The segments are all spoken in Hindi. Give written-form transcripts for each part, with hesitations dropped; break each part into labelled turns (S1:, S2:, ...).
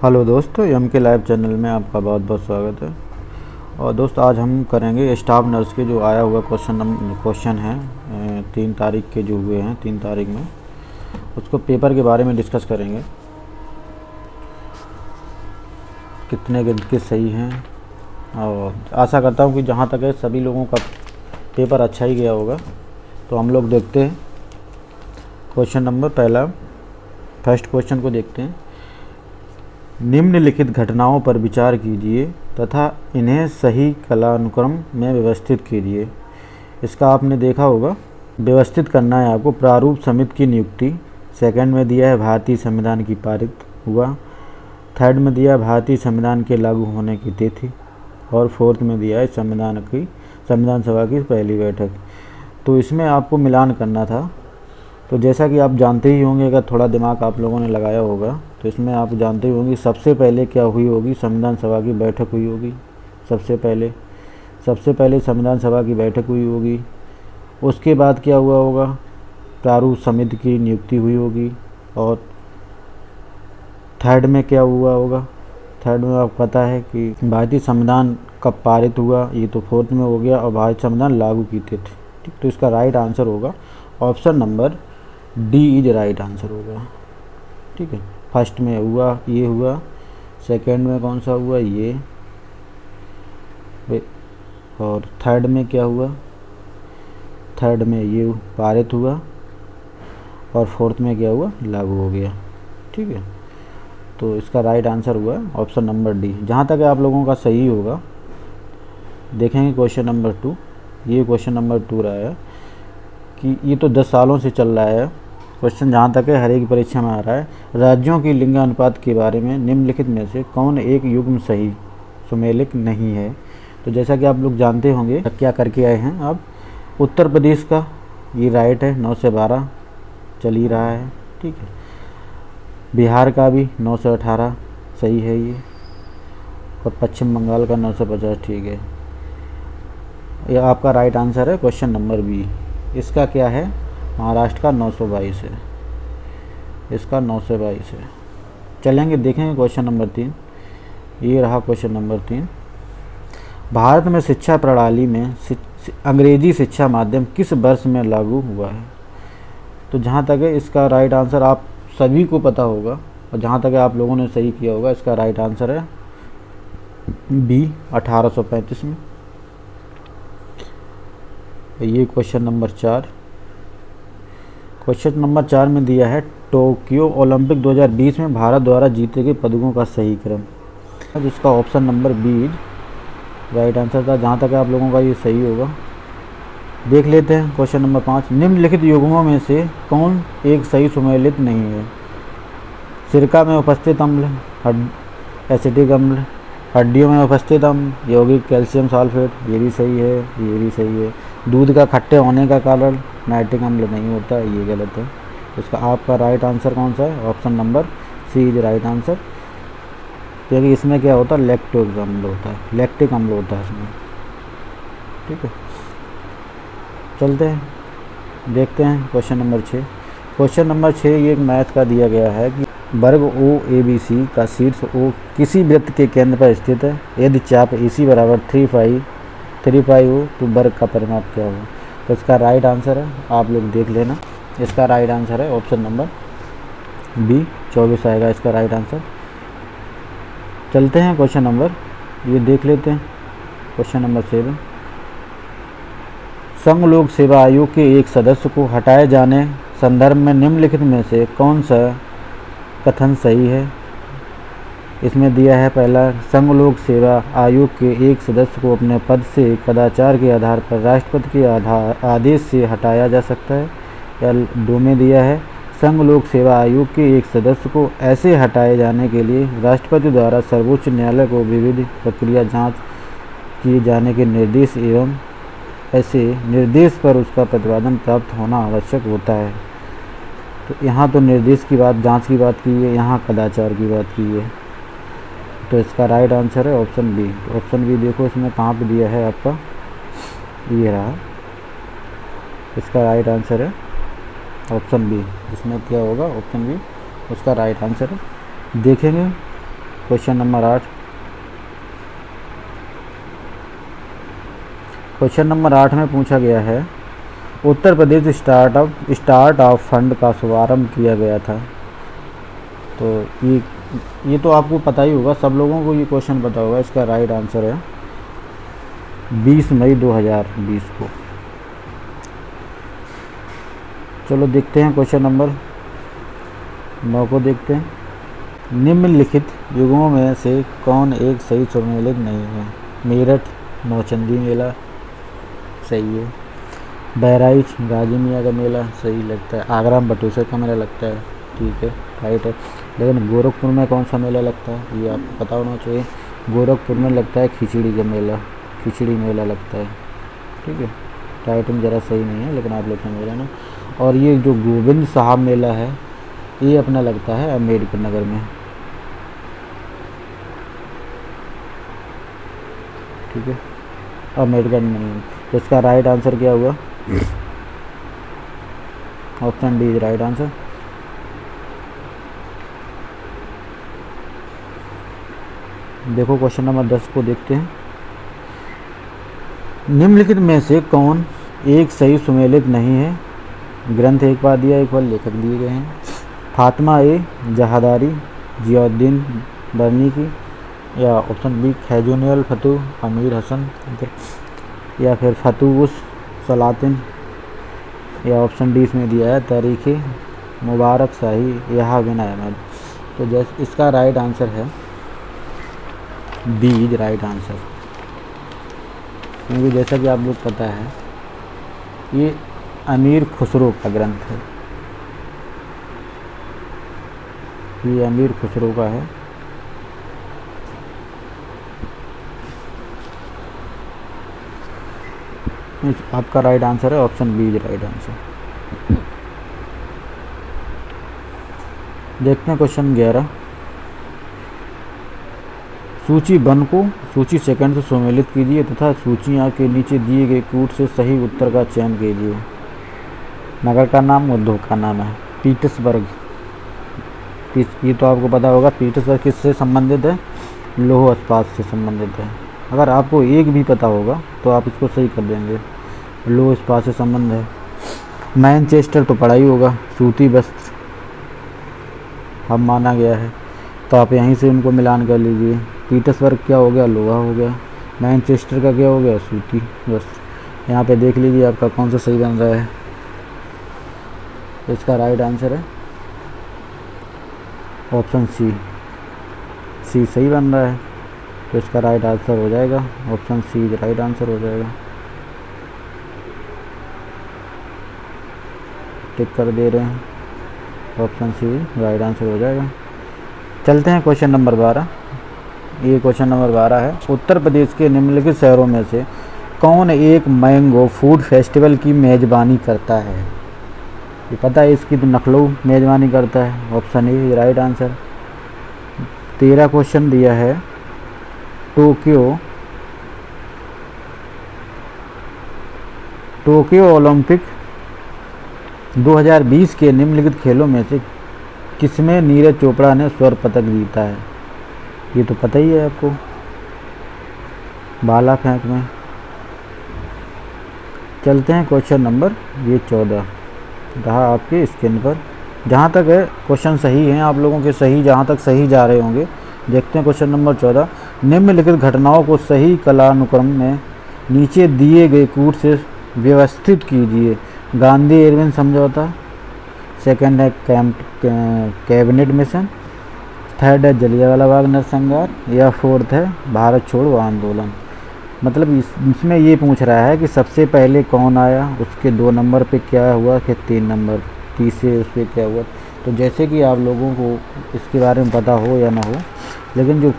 S1: हेलो दोस्तों, एम के लाइव चैनल में आपका बहुत बहुत स्वागत है। और दोस्त आज हम करेंगे स्टाफ नर्स के जो आया हुआ क्वेश्चन है 3 तारीख के जो हुए हैं 3 तारीख में, उसको पेपर के बारे में डिस्कस करेंगे। कितने गिनती सही हैं और आशा करता हूँ कि जहाँ तक है सभी लोगों का पेपर अच्छा ही गया होगा। तो हम लोग देखते हैं क्वेश्चन नंबर फर्स्ट क्वेश्चन को देखते हैं। निम्नलिखित घटनाओं पर विचार कीजिए तथा इन्हें सही कालानुक्रम में व्यवस्थित कीजिए। इसका आपने देखा होगा, व्यवस्थित करना है आपको। प्रारूप समिति की नियुक्ति, सेकंड में दिया है भारतीय संविधान की पारित हुआ, थर्ड में दिया है भारतीय संविधान के लागू होने की तिथि, और फोर्थ में दिया है संविधान सभा की पहली बैठक। तो इसमें आपको मिलान करना था। तो जैसा कि आप जानते ही होंगे, अगर थोड़ा दिमाग आप लोगों ने लगाया होगा तो इसमें आप जानते ही होंगे सबसे पहले क्या हुई होगी, संविधान सभा की बैठक हुई होगी। सबसे पहले संविधान सभा की बैठक हुई होगी। उसके बाद क्या हुआ होगा, प्रारूप समिति की नियुक्ति हुई होगी। और थर्ड में क्या हुआ होगा, थर्ड में आपको पता है कि भारतीय संविधान कब पारित हुआ, ये तो फोर्थ में हो गया। और भारतीय संविधान लागू की तिथि। ठीक, तो इसका राइट आंसर होगा option number D is right answer होगा। ठीक है, फर्स्ट में हुआ ये हुआ, सेकंड में कौन सा हुआ ये, और थर्ड में क्या हुआ, थर्ड में ये पारित हुआ, और फोर्थ में क्या हुआ, लागू हो गया। ठीक है, तो इसका राइट आंसर हुआ ऑप्शन नंबर डी। जहाँ तक आप लोगों का सही होगा, देखेंगे क्वेश्चन नंबर 2। ये क्वेश्चन नंबर 2 रहा है कि ये तो 10 सालों से चल रहा है क्वेश्चन, जहाँ तक है हर एक परीक्षा में आ रहा है। राज्यों की लिंगानुपात के बारे में निम्नलिखित में से कौन एक युग्म सही सुमेलित नहीं है। तो जैसा कि आप लोग जानते होंगे, क्या करके आए हैं आप, उत्तर प्रदेश का ये राइट है, 9 से 12 चल ही रहा है। ठीक है, बिहार का भी 9 से 18 सही है ये, और पश्चिम बंगाल का 9 से 50 ठीक है। यह आपका राइट आंसर है क्वेश्चन नंबर बी। इसका क्या है, महाराष्ट्र का 922 है, इसका 922 है। चलेंगे देखेंगे क्वेश्चन नंबर 3। ये रहा क्वेश्चन नंबर 3। भारत में शिक्षा प्रणाली में अंग्रेजी शिक्षा माध्यम किस वर्ष में लागू हुआ है। तो जहाँ तक है इसका राइट आंसर आप सभी को पता होगा, और जहाँ तक है आप लोगों ने सही किया होगा, इसका राइट आंसर है बी 1835 में। ये क्वेश्चन नंबर 4। क्वेश्चन नंबर 4 में दिया है टोक्यो ओलंपिक 2020 में भारत द्वारा जीते गए पदकों का सही क्रम। जिसका option number B right answer था। जहाँ तक आप लोगों का ये सही होगा, देख लेते हैं क्वेश्चन नंबर 5। निम्नलिखित युग्मों में से कौन एक सही सुमेलित नहीं है। सिरका में उपस्थित अम्ल, एसिटिक अम्ल, हड्डियों में उपस्थित अम्ल, यौगिक कैल्शियम सल्फेट, ये भी सही है, ये भी सही है। दूध का खट्टे होने का कारण नाइट्रिक अम्ल नहीं होता, ये गलत है। इसका आपका राइट आंसर कौन सा है, option number C is right answer. क्योंकि इसमें क्या होता है, लैक्टिक अम्ल होता है, लैक्टिक अम्ल होता है इसमें। ठीक है, चलते हैं देखते हैं क्वेश्चन नंबर 6। क्वेश्चन नंबर 6 ये एक मैथ का दिया गया है कि वर्ग ओ ए बी सी का शीर्ष ओ किसी वृत्त के केंद्र पर स्थित है। यदि चाप ए सी बराबर 3 पाई हो तो वर्ग का परिमाप क्या होगा। तो इसका राइट आंसर है, आप लोग देख लेना, इसका राइट आंसर है ऑप्शन नंबर बी 24 आएगा इसका राइट आंसर। चलते हैं क्वेश्चन नंबर, ये देख लेते हैं क्वेश्चन नंबर 7। संघ लोक सेवा आयोग के एक सदस्य को हटाए जाने संदर्भ में निम्नलिखित में से कौन सा कथन सही है। इसमें दिया है पहला, संघ लोक सेवा आयोग के एक सदस्य को अपने पद से कदाचार के आधार पर राष्ट्रपति के आदेश से हटाया जा सकता है। या दो में दिया है, संघ लोक सेवा आयोग के एक सदस्य को ऐसे हटाए जाने के लिए राष्ट्रपति द्वारा सर्वोच्च न्यायालय को विविध प्रक्रिया जांच किए जाने के निर्देश एवं ऐसे निर्देश पर उसका प्रतिपादन प्राप्त होना आवश्यक होता है। तो यहाँ तो निर्देश की बात, जांच की बात की है, यहाँ कदाचार की बात की है। तो इसका राइट आंसर है ऑप्शन बी। ऑप्शन बी देखो इसमें कहाँ पे दिया है आपका, ये रहा, इसका राइट आंसर है ऑप्शन बी। इसमें क्या होगा, ऑप्शन बी उसका राइट आंसर है। देखेंगे क्वेश्चन नंबर 8। क्वेश्चन नंबर 8 में पूछा गया है, उत्तर प्रदेश स्टार्टअप फंड का शुभारंभ किया गया था। तो ये तो आपको पता ही होगा, सब लोगों को ये क्वेश्चन पता होगा। इसका राइट आंसर है 20 मई 2020 को। चलो देखते हैं क्वेश्चन नंबर 9 को देखते हैं। निम्नलिखित युग्मों में से कौन एक सही सम्मिलित नहीं है? मेरठ नौचंदी मेला सही है। बहराइच गाजी मियाँ का मेला सही लगता है। आगरा में बटूसर का मेला लगता है, ठीक है, राइट है। लेकिन गोरखपुर में कौन सा मेला लगता है ये आपको पता होना चाहिए। गोरखपुर में लगता है खिचड़ी का मेला, खिचड़ी मेला लगता है, ठीक है। टाइटन ज़रा सही नहीं है लेकिन आप लोग समझ लेना। और ये जो गोविंद साहब मेला है ये अपना लगता है अम्बेडकर नगर में, ठीक है, अम्बेडकर नहीं। तो इसका राइट आंसर क्या हुआ? Option D is right answer. देखो क्वेश्चन नंबर 10 को देखते हैं। निम्नलिखित में से कौन एक सही सुमेलित नहीं है? ग्रंथ एक बार दिया, एक बार लेखक दिए गए हैं। फातिमा ए जहादारी, जियाउद्दीन बरनी की, या ऑप्शन बी खैजुनियल फतू अमीर हसन, या फिर फतूस सलातिन, या ऑप्शन डी इसमें दिया है तारीख़ मुबारक शाही यहा बिन अहमद। तो जैसे इसका राइट आंसर है बी इज राइट आंसर, क्योंकि जैसा कि आप लोग पता है ये अमीर खुसरो का ग्रंथ है, ये अमीर खुसरो का है। आपका राइट आंसर है option B is right answer. देखते हैं क्वेश्चन 11। सूची 1 को सूची सेकंड से सम्मिलित कीजिए तथा सूचियाँ के नीचे दिए गए कूट से सही उत्तर का चयन कीजिए। नगर का नाम उद्योग का नाम है पीटर्सबर्ग। ये तो आपको पता होगा पीटर्सबर्ग किससे संबंधित है? लौह इस्पात से संबंधित है। अगर आपको एक भी पता होगा तो आप इसको सही कर देंगे, लौह इस्पात से संबंध है। मैनचेस्टर तो पढ़ा ही होगा, सूती वस्त्र अब माना गया है, तो आप यहीं से उनको मिलान कर लीजिए। पीटर्सबर्ग क्या हो गया? लोहा हो गया। मैनचेस्टर का क्या हो गया? सूती वस्त्र। यहाँ पे देख लीजिए आपका कौन सा सही बन रहा है। इसका राइट आंसर है ऑप्शन सी, सी सही बन रहा है, तो इसका राइट आंसर हो जाएगा ऑप्शन सी राइट आंसर हो जाएगा। टिक कर दे रहे हैं, ऑप्शन सी राइट आंसर हो जाएगा। चलते हैं क्वेश्चन नंबर 12। ये क्वेश्चन नंबर 12 है, उत्तर प्रदेश के निम्नलिखित शहरों में से कौन एक मैंगो फूड फेस्टिवल की मेज़बानी करता है? ये पता है इसकी, तो लखनऊ मेज़बानी करता है, option A right answer. 13 question दिया है, टोक्यो ओलंपिक 2020 के निम्नलिखित खेलों में से किसमें नीरज चोपड़ा ने स्वर्ण पदक जीता है? ये तो पता ही है आपको, भाला फेंक में। चलते हैं क्वेश्चन नंबर ये 14 रहा आपके स्क्रीन पर। जहाँ तक है क्वेश्चन सही हैं आप लोगों के, सही जहाँ तक सही जा रहे होंगे। देखते हैं क्वेश्चन नंबर 14। निम्नलिखित घटनाओं को सही कालानुक्रम में नीचे दिए गए कूट से व्यवस्थित कीजिए। गांधी इरविन समझौता, सेकंड है कैबिनेट मिशन, थर्ड है जलियांवाला बाग नरसंहार, या फोर्थ है भारत छोड़ो आंदोलन। मतलब इसमें ये पूछ रहा है कि सबसे पहले कौन आया, उसके 2 नंबर पे क्या हुआ, फिर 3 नंबर तीसरे उस पर क्या हुआ। तो जैसे कि आप लोगों को इसके बारे में पता हो या ना हो, लेकिन जो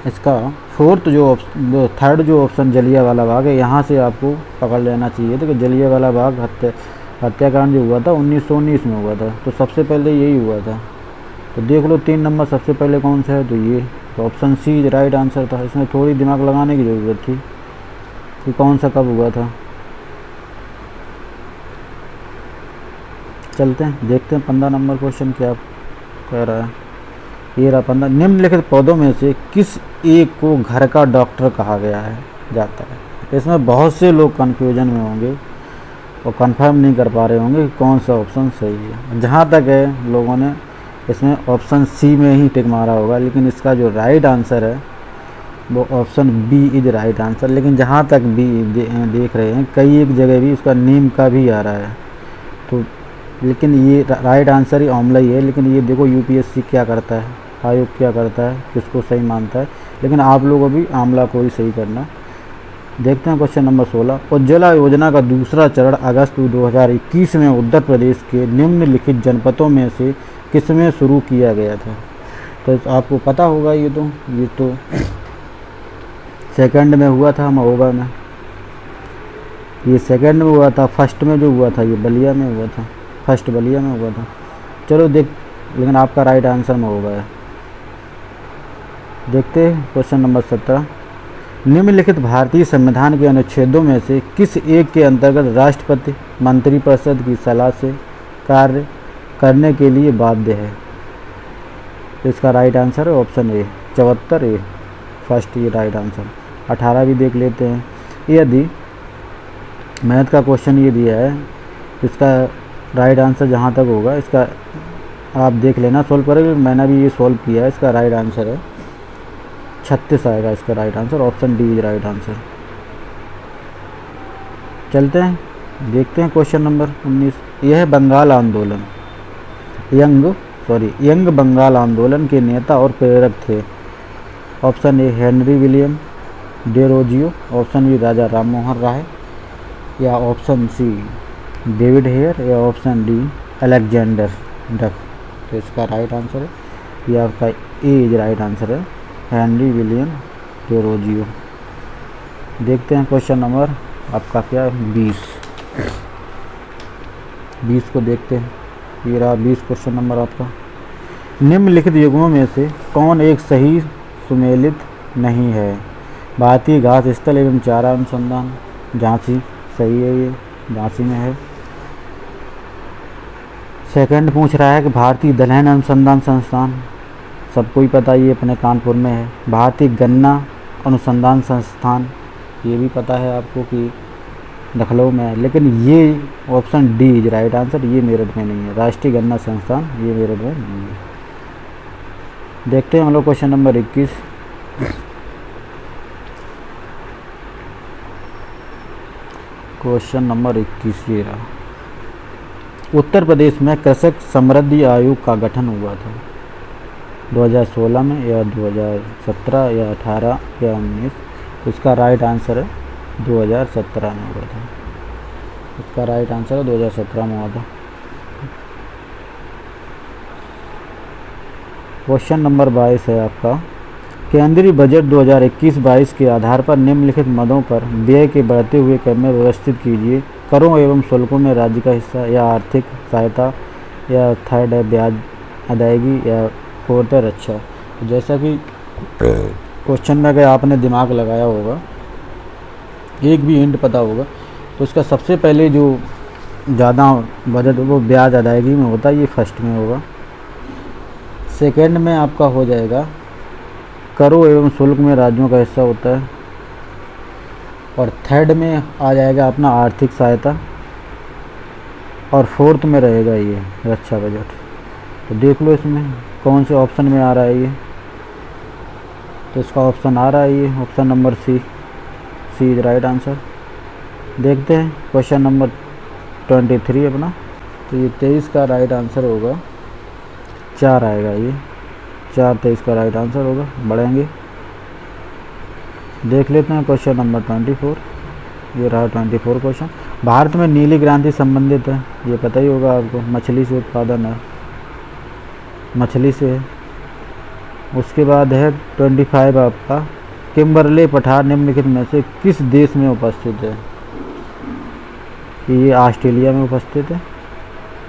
S1: इसका थर्ड जो ऑप्शन जलियांवाला बाग है, यहाँ से आपको पकड़ लेना चाहिए था कि जलियांवाला बाग हत्याकांड जो हुआ था 1919 में हुआ था, तो सबसे पहले यही हुआ था। तो देख लो 3 नंबर सबसे पहले कौन सा है, तो ये, तो ऑप्शन सी राइट आंसर था। इसमें थोड़ी दिमाग लगाने की ज़रूरत थी कि कौन सा कब हुआ था। चलते हैं देखते हैं 15 नंबर क्वेश्चन क्या कह रहा है। ये रहा 15। निम्नलिखित पौधों में से किस एक को घर का डॉक्टर कहा गया है जाता है। इसमें बहुत से लोग कन्फ्यूजन में होंगे और कंफर्म नहीं कर पा रहे होंगे कि कौन सा ऑप्शन सही है। जहाँ तक है लोगों ने इसमें ऑप्शन सी में ही टिक मारा होगा, लेकिन इसका जो राइट आंसर है वो option B is right answer. लेकिन जहाँ तक बी देख रहे हैं कई एक जगह भी उसका नीम का भी आ रहा है, तो लेकिन ये राइट आंसर ही आंवला ही है। लेकिन ये देखो यूपीएससी क्या करता है, आयोग क्या करता है, किसको सही मानता है। लेकिन आप लोग अभी आंवला को ही सही करना। देखते हैं क्वेश्चन नंबर 16। उज्ज्वला योजना का दूसरा चरण अगस्त 2021 में उत्तर प्रदेश के निम्नलिखित जनपदों में से किसमें शुरू किया गया था। तो आपको पता होगा ये तो सेकंड में हुआ था महोबा में, ये सेकंड में हुआ था। फर्स्ट में जो हुआ था ये बलिया में हुआ था, फर्स्ट बलिया में हुआ था। चलो लेकिन आपका राइट आंसर महोबा है। देखते हैं क्वेश्चन नंबर 17। निम्नलिखित भारतीय संविधान के अनुच्छेदों में से किस एक के अंतर्गत राष्ट्रपति मंत्रिपरिषद की सलाह से कार्य करने के लिए बाध्य है। तो इसका राइट आंसर है ऑप्शन ए 74 ए, फर्स्ट ये राइट आंसर। 18 भी देख लेते हैं। यदि मैथ का क्वेश्चन ये दिया है, इसका राइट आंसर जहाँ तक होगा इसका आप देख लेना सॉल्व करेंगे। मैंने भी ये सॉल्व किया है, इसका राइट आंसर है 36 आएगा इसका right answer. Option D is right answer. चलते हैं देखते हैं क्वेश्चन नंबर 19। यह बंगाल आंदोलन यंग बंगाल आंदोलन के नेता और प्रेरक थे। Option A Henry William Derozio, option B Raja Ram Mohan Roy, या ऑप्शन सी डेविड हेयर, या ऑप्शन डी अलेक्जेंडर डफ। तो इसका राइट आंसर है, यह आपका ए इज राइट आंसर है, हेनरी विलियम डेरोजियो। देखते हैं क्वेश्चन नंबर आपका क्या है 20 को देखते हैं। ये रहा 20 क्वेश्चन नंबर आपका। निम्नलिखित युग्मों में से कौन एक सही सुमेलित नहीं है। भारतीय घास स्थल एवं चारा अनुसंधान, झांसी सही है, ये झांसी में है। सेकंड पूछ रहा है कि भारतीय दलहन अनुसंधान संस्थान, सबको ही पता ये अपने कानपुर में है। भारतीय गन्ना अनुसंधान संस्थान, ये भी पता है आपको कि लखनऊ में है। लेकिन ये option D is right answer, ये मेरठ में नहीं है। राष्ट्रीय गन्ना संस्थान ये मेरठ में नहीं है। देखते हैं हम लोग क्वेश्चन नंबर 21। क्वेश्चन नंबर 21 ये रहा। उत्तर प्रदेश में कृषक समृद्धि आयोग का गठन हुआ था 2016 में, या 2017, या 18, या 19। तो इसका राइट आंसर है 2017 में हुआ था। इसका राइट आंसर है 2017 में हुआ था। क्वेश्चन नंबर 22 है आपका। केंद्रीय बजट 2021-22 के आधार पर निम्नलिखित मदों पर व्यय के बढ़ते हुए क्रम में व्यवस्थित कीजिए। करों एवं शुल्कों में राज्य का हिस्सा, या आर्थिक सहायता, या थर्ड है ब्याज अदायगी, या फोर्थ है रक्षा। तो जैसा कि क्वेश्चन में अगर आपने दिमाग लगाया होगा, एक भी हिंट पता होगा, तो इसका सबसे पहले जो ज़्यादा बजट वो ब्याज अदायगी में होता है, ये फर्स्ट में होगा। सेकेंड में आपका हो जाएगा करों एवं शुल्क में राज्यों का हिस्सा होता है, और थर्ड में आ जाएगा अपना आर्थिक सहायता, और फोर्थ में रहेगा ये रक्षा बजट। तो देख लो इसमें कौन से ऑप्शन में आ रहा है ये। तो इसका ऑप्शन आ रहा है ये option number C is right answer. देखते हैं क्वेश्चन नंबर 23 अपना। तो ये 23 का राइट आंसर होगा 4 आएगा, ये 4 23 का राइट आंसर होगा। बढ़ेंगे देख लेते हैं क्वेश्चन नंबर 24। ये रहा 24 क्वेश्चन। भारत में नीली क्रांति संबंधित है, ये पता ही होगा आपको, मछली से उत्पादन है, मछली से है। उसके बाद है 25 आपका। किम्बरले पठार निम्नलिखित में से किस देश में उपस्थित है। ये ऑस्ट्रेलिया में उपस्थित है।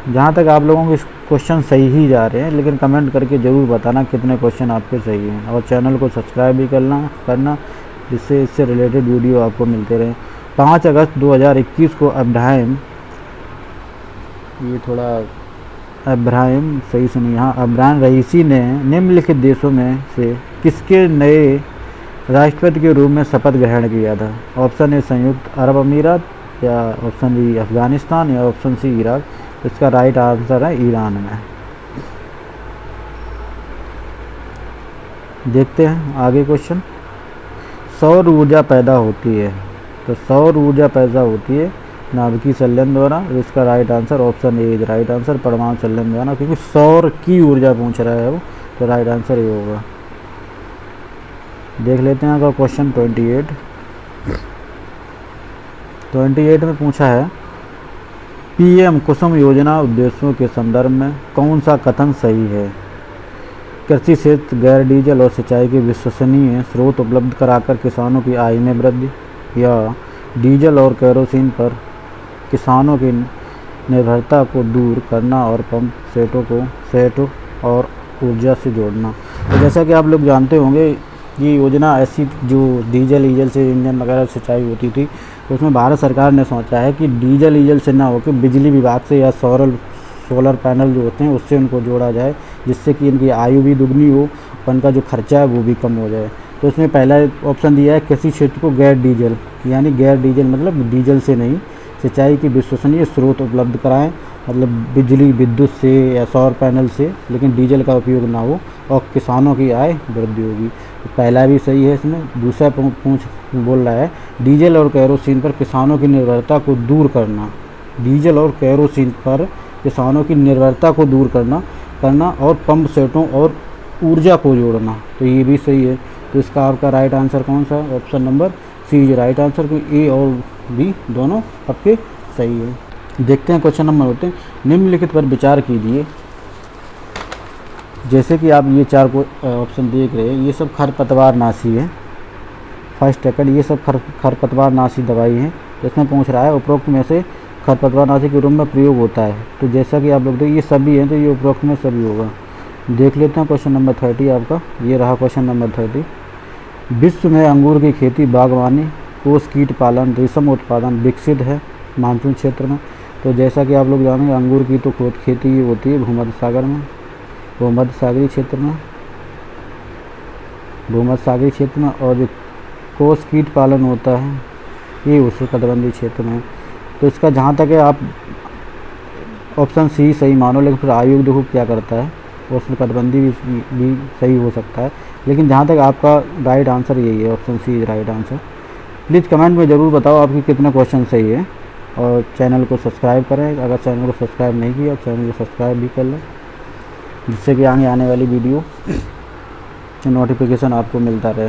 S1: जहाँ तक आप लोगों के क्वेश्चन सही ही जा रहे हैं, लेकिन कमेंट करके ज़रूर बताना कितने क्वेश्चन आपके सही हैं, और चैनल को सब्सक्राइब भी करना जिससे इससे रिलेटेड वीडियो आपको मिलते रहें। 5 अगस्त 2021 को अब्राहम, ये थोड़ा अब्राहम, सही सुनिए, यहाँ अब्राहम रईसी ने निम्नलिखित देशों में से किसके नए राष्ट्रपति के रूप में शपथ ग्रहण किया था? ऑप्शन ए संयुक्त अरब अमीरात, या ऑप्शन बी अफगानिस्तान, या ऑप्शन सी इराक। इसका राइट आंसर है ईरान में। देखते हैं आगे क्वेश्चन। सौर ऊर्जा पैदा होती है, तो सौर ऊर्जा पैदा होती है नाभिकीय संलयन द्वारा। इसका right answer option A is right answer, परमाणु संलयन द्वारा, क्योंकि सौर की ऊर्जा पूछ रहा है वो, तो राइट आंसर ये होगा। देख लेते हैं अगर क्वेश्चन 28 में पूछा है पीएम कुसुम योजना उद्देश्यों के संदर्भ में कौन सा कथन सही है? कृषि क्षेत्र गैर डीजल और सिंचाई के विश्वसनीय स्रोत उपलब्ध कराकर किसानों की आय में वृद्धि, या डीजल और केरोसिन पर किसानों की निर्भरता को दूर करना और पंप सेटों और ऊर्जा से जोड़ना। तो जैसा कि आप लोग जानते होंगे, ये योजना ऐसी जो डीजल से इंजन वगैरह सिंचाई होती थी, तो उसमें भारत सरकार ने सोचा है कि डीजल से ना होकर बिजली विभाग से या सोलर पैनल जो होते हैं उससे उनको जोड़ा जाए, जिससे कि इनकी आयु भी दुगनी हो और इनका जो खर्चा है वो भी कम हो जाए। तो इसमें पहला ऑप्शन दिया है कृषि क्षेत्र को गैर डीजल, यानी गैर डीजल मतलब डीजल से नहीं, सिंचाई की विश्वसनीय स्रोत उपलब्ध कराएं, मतलब बिजली विद्युत से या सौर पैनल से, लेकिन डीजल का उपयोग ना हो, और किसानों की आय वृद्धि होगी। तो पहला भी सही है इसमें। दूसरा बोल रहा है डीजल और केरोसिन पर किसानों की निर्भरता को दूर करना, डीजल और केरोसिन पर किसानों की निर्भरता को दूर करना और पंप सेटों और ऊर्जा को जोड़ना, तो ये भी सही है। तो इसका आपका राइट आंसर कौन सा? Option number C is right answer, क्योंकि ए और बी दोनों आपके सही है। देखते हैं क्वेश्चन नंबर होते हैं निम्नलिखित पर विचार कीजिए। जैसे कि आप ये 4 को ऑप्शन देख रहे हैं, ये सब खरपतवारनाशी है, फर्स्ट सेकंड, ये सब खरपतवारनाशी दवाई है। इसमें पूछ रहा है उपरोक्त में से खरपतवारनाशी के रूप में प्रयोग होता है। तो जैसा कि आप लोग देखिए ये सभी हैं, तो ये उपरोक्त में सभी होगा। देख लेते हैं क्वेश्चन नंबर 30 आपका, ये रहा क्वेश्चन नंबर 30। विश्व में अंगूर की खेती, बागवानी, कोष कीट पालन, रेशम उत्पादन विकसित है मानसून क्षेत्र में। तो जैसा कि आप लोग जानेंगे अंगूर की तो खेती होती है भूमध्य सागर में, भूमध्य सागरीय क्षेत्र में, और जो कोष कीट पालन होता है ये उष्णकटिबंधीय क्षेत्र में। तो इसका जहाँ तक है आप ऑप्शन सी सही मानो, लेकिन फिर आयोग देखो क्या करता है, उष्णकटिबंधीय भी सही हो सकता है, लेकिन जहाँ तक आपका राइट आंसर यही है, option C right answer. Please comment में ज़रूर बताओ आपकी कितने क्वेश्चन सही है, और चैनल को सब्सक्राइब करें। अगर चैनल को सब्सक्राइब नहीं किया चैनल को सब्सक्राइब भी कर लें, जिससे कि आगे आने वाली वीडियो नोटिफिकेशन आपको मिलता रहे।